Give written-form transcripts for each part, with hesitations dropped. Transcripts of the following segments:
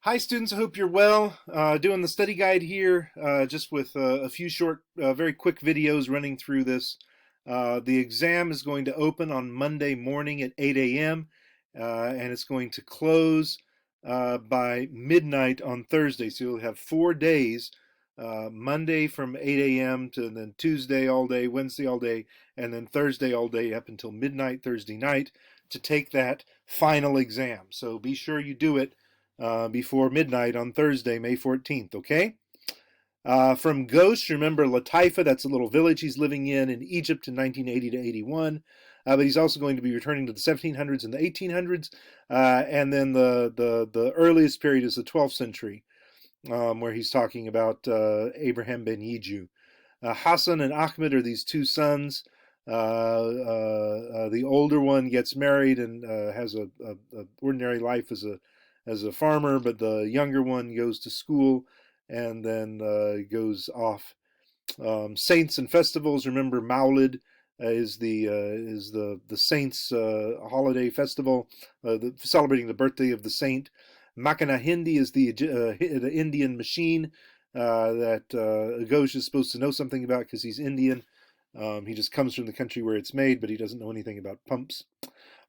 Hi students, I hope you're well. Doing the study guide here, just with a few short, very quick videos running through this. The exam is going to open on Monday morning at 8 a.m. And it's going to close by midnight on Thursday. So you'll have 4 days, Monday from 8 a.m. to then Tuesday all day, Wednesday all day, and then Thursday all day up until midnight Thursday night to take that final exam. So be sure you do it before midnight on Thursday, May 14th, okay? From Ghost, remember Lataifa, that's a little village he's living in Egypt in 1980 to 81. But he's also going to be returning to the 1700s and the 1800s. And then the earliest period is the 12th century, where he's talking about Abraham ben Yiju. Hassan and Ahmed are these two sons. The older one gets married and has a ordinary life as a farmer, but the younger one goes to school and then goes off. Saints and festivals. Remember, Maulid is the saints' holiday festival, celebrating the birthday of the saint. Makana Hindi is the Indian machine that Ghosh is supposed to know something about because he's Indian. He just comes from the country where it's made, but he doesn't know anything about pumps.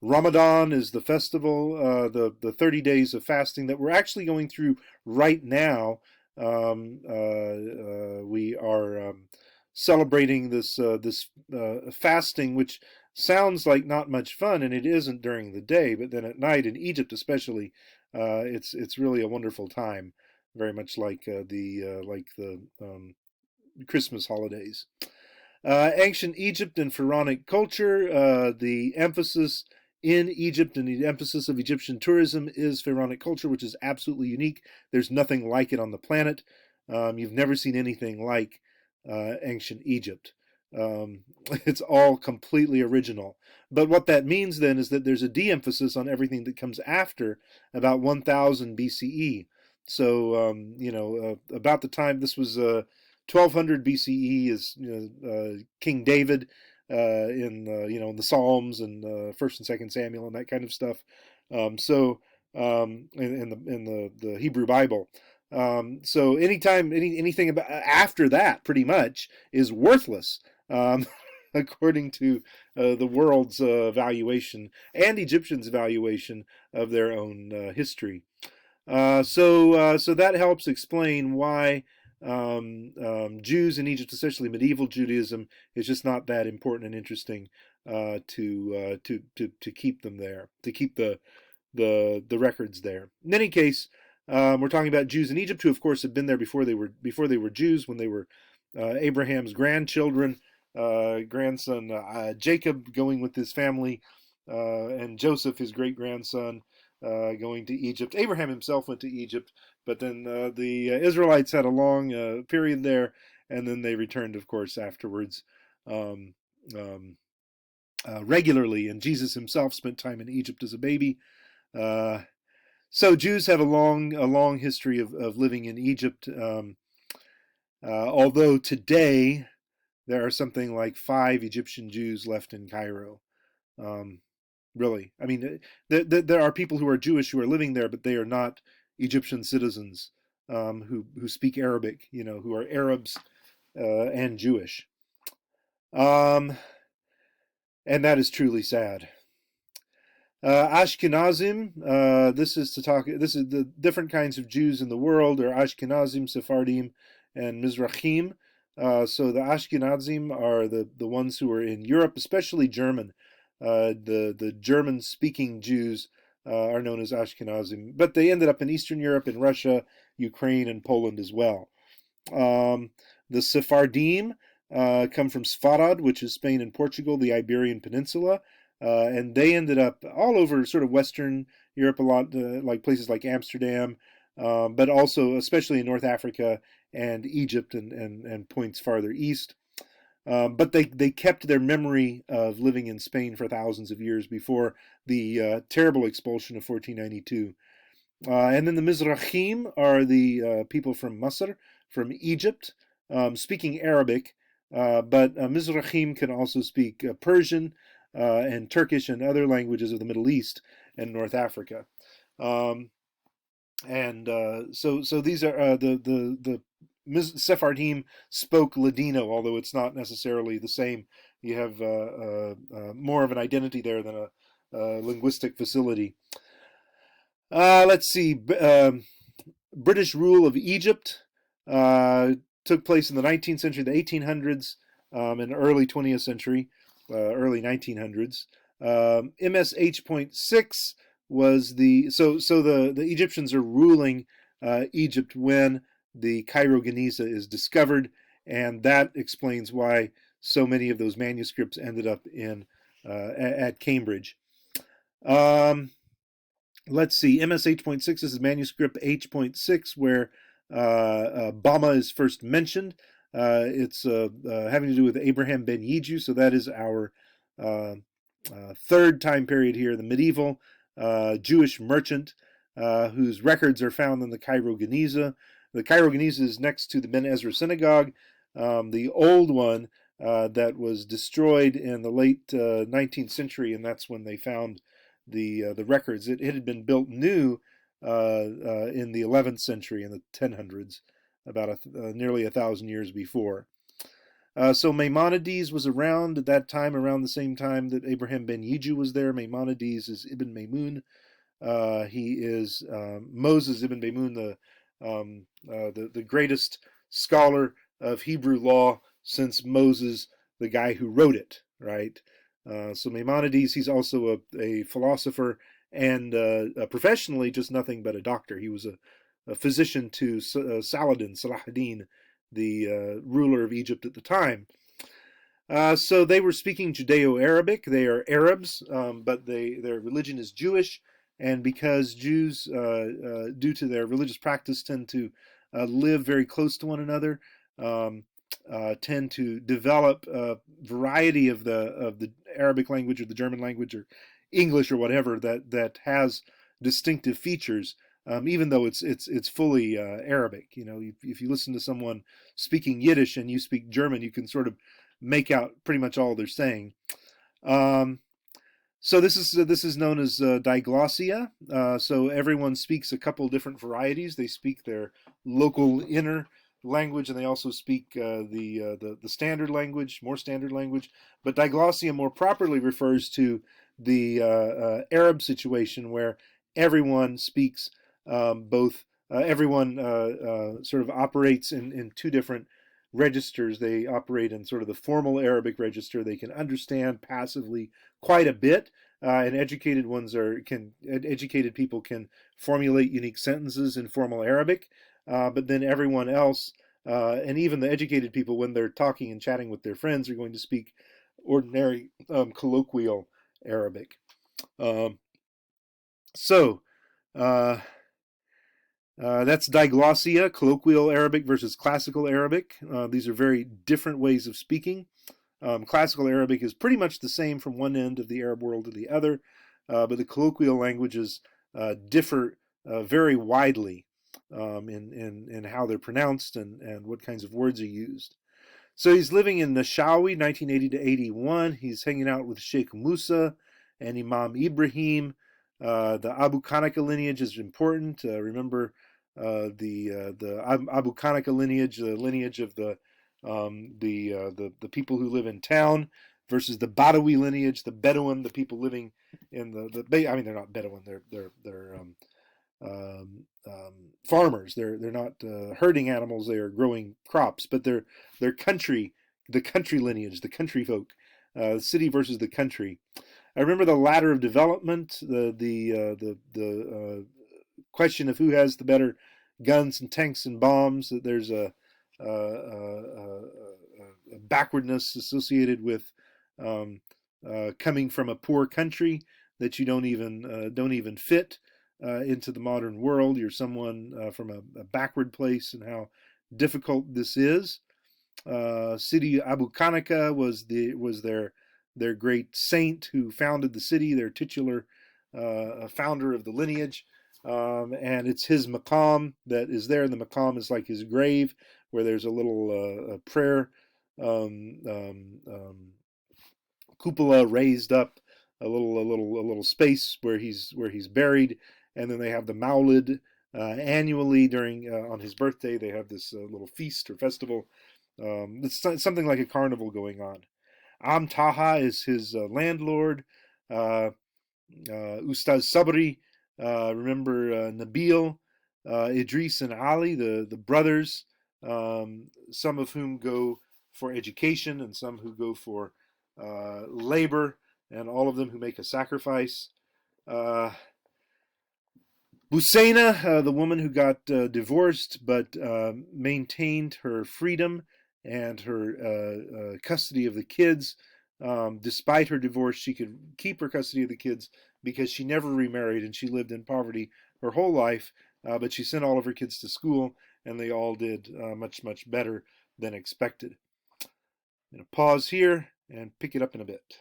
Ramadan is the festival, the 30 days of fasting that we're actually going through right now. We are celebrating this fasting, which sounds like not much fun, and it isn't during the day, but then at night in Egypt, especially, it's really a wonderful time, very much like the Christmas holidays. Ancient Egypt and Pharaonic culture, the emphasis in Egypt and the emphasis of Egyptian tourism is Pharaonic culture, which is absolutely unique. There's nothing like it on the planet. You've never seen anything like ancient Egypt. It's all completely original. But what that means then is that there's a de-emphasis on everything that comes after about 1000 BCE. So, about the time this was 1200 BCE is King David in the Psalms and First and Second Samuel and that kind of stuff. In the Hebrew Bible. So anything about after that, pretty much, is worthless, according to the world's valuation and Egyptians' valuation of their own history. So that helps explain why Jews in Egypt, especially medieval Judaism, is just not that important and interesting to keep them there, to keep the records there. In any case, we're talking about Jews in Egypt who, of course, had been there before they were Jews, when they were Abraham's grandchildren, grandson Jacob going with his family, and Joseph, his great grandson, going to Egypt. Abraham himself went to Egypt, but then the Israelites had a long period there, and then they returned, of course, afterwards um, um, regularly. And Jesus himself spent time in Egypt as a baby. Uh, so Jews have a long history of living in Egypt. Although today there are something like 5 Egyptian Jews left in Cairo. Um, really, I mean, there are people who are Jewish who are living there, but they are not Egyptian citizens who speak Arabic. Who are Arabs and Jewish, um, and that is truly sad. Ashkenazim. This is the different kinds of Jews in the world are Ashkenazim, Sephardim, and Mizrahim. So the Ashkenazim are the ones who are in Europe, especially German. The German-speaking Jews are known as Ashkenazim, but they ended up in Eastern Europe, in Russia, Ukraine, and Poland as well. The Sephardim come from Sfarad, which is Spain and Portugal, the Iberian Peninsula, and they ended up all over sort of Western Europe, a lot like places like Amsterdam, but also especially in North Africa and Egypt and points farther east. But they kept their memory of living in Spain for thousands of years before the terrible expulsion of 1492. And then the Mizrahim are the people from Masr, from Egypt, speaking Arabic, but Mizrahim can also speak Persian and Turkish and other languages of the Middle East and North Africa. Um, And so these are the Sephardim spoke Ladino, although it's not necessarily the same. You have more of an identity there than a linguistic facility. Let's see. British rule of Egypt uh, took place in the 19th century, the 1800s, and early 20th century, early 1900s. MSH.6 was the Egyptians are ruling Egypt when the Cairo Geniza is discovered, and that explains why so many of those manuscripts ended up in at Cambridge. Um, let's see, MSH.6 is manuscript H.6, where Bama is first mentioned. It's having to do with Abraham ben Yiju, so that is our uh, third time period here, the medieval Jewish merchant whose records are found in the Cairo Geniza. The Cairo Geniza is next to the Ben Ezra Synagogue. The old one that was destroyed in the late 19th century, and that's when they found the records. It had been built new in the 11th century, in the 1000s, about nearly 1,000 years before. So Maimonides was around at that time, around the same time that Abraham ben Yiju was there. Maimonides is Ibn Maymun. He is Moses Ibn Maymun, the greatest scholar of Hebrew law since Moses, the guy who wrote it, right? So Maimonides, he's also a philosopher and professionally just nothing but a doctor. He was a physician to Saladin, Salahuddin, the ruler of Egypt at the time. So they were speaking Judeo-Arabic. They are Arabs, but their religion is Jewish, and because Jews, due to their religious practice, tend to live very close to one another, um, tend to develop a variety of the Arabic language or the German language or English or whatever that has distinctive features. Even though it's fully Arabic, if you listen to someone speaking Yiddish and you speak German, you can sort of make out pretty much all they're saying. Um, so this is known as diglossia. So everyone speaks a couple different varieties. They speak their local inner language, and they also speak the standard language, more standard language. But diglossia more properly refers to the Arab situation where everyone speaks both. Everyone sort of operates in two different registers. They operate in sort of the formal Arabic register. They can understand passively quite a bit, and educated people can formulate unique sentences in formal Arabic. But then everyone else, and even the educated people, when they're talking and chatting with their friends, are going to speak ordinary colloquial Arabic. Um, so. Uh, that's diglossia, colloquial Arabic versus classical Arabic. These are very different ways of speaking. Classical Arabic is pretty much the same from one end of the Arab world to the other, but the colloquial languages differ very widely in how they're pronounced and what kinds of words are used. So he's living in Nashawi, 1980 to 81. He's hanging out with Sheikh Musa and Imam Ibrahim. The Abu Konica lineage is important. Remember the Abu Konica lineage, the lineage of the people who live in town, versus the Badawi lineage, the Bedouin, the people living in I mean, they're not Bedouin. They're farmers. They're not herding animals. They are growing crops, but they're country, the country lineage, the country folk, city versus the country. I remember the ladder of development, the question of who has the better guns and tanks and bombs. That there's a backwardness associated with coming from a poor country, that you don't even fit into the modern world. You're someone from a backward place, and how difficult this is. City Abu Konica was their great saint who founded the city, their titular founder of the lineage. And it's his maqam that is there. The maqam is like his grave, where there's a little prayer um, um, um, cupola raised up, a little space where he's buried, and then they have the Maulid, Annually during on his birthday, they have this little feast or festival. It's something like a carnival going on. Am Taha is his landlord. Uh, Ustaz Sabri, remember Nabil, Idris, and Ali, the brothers, some of whom go for education and some who go for labor, and all of them who make a sacrifice. Uh, Busaina, the woman who got divorced but maintained her freedom and her custody of the kids. Despite her divorce, she could keep her custody of the kids because she never remarried and she lived in poverty her whole life. But she sent all of her kids to school and they all did much, much better than expected. I'm going to pause here and pick it up in a bit.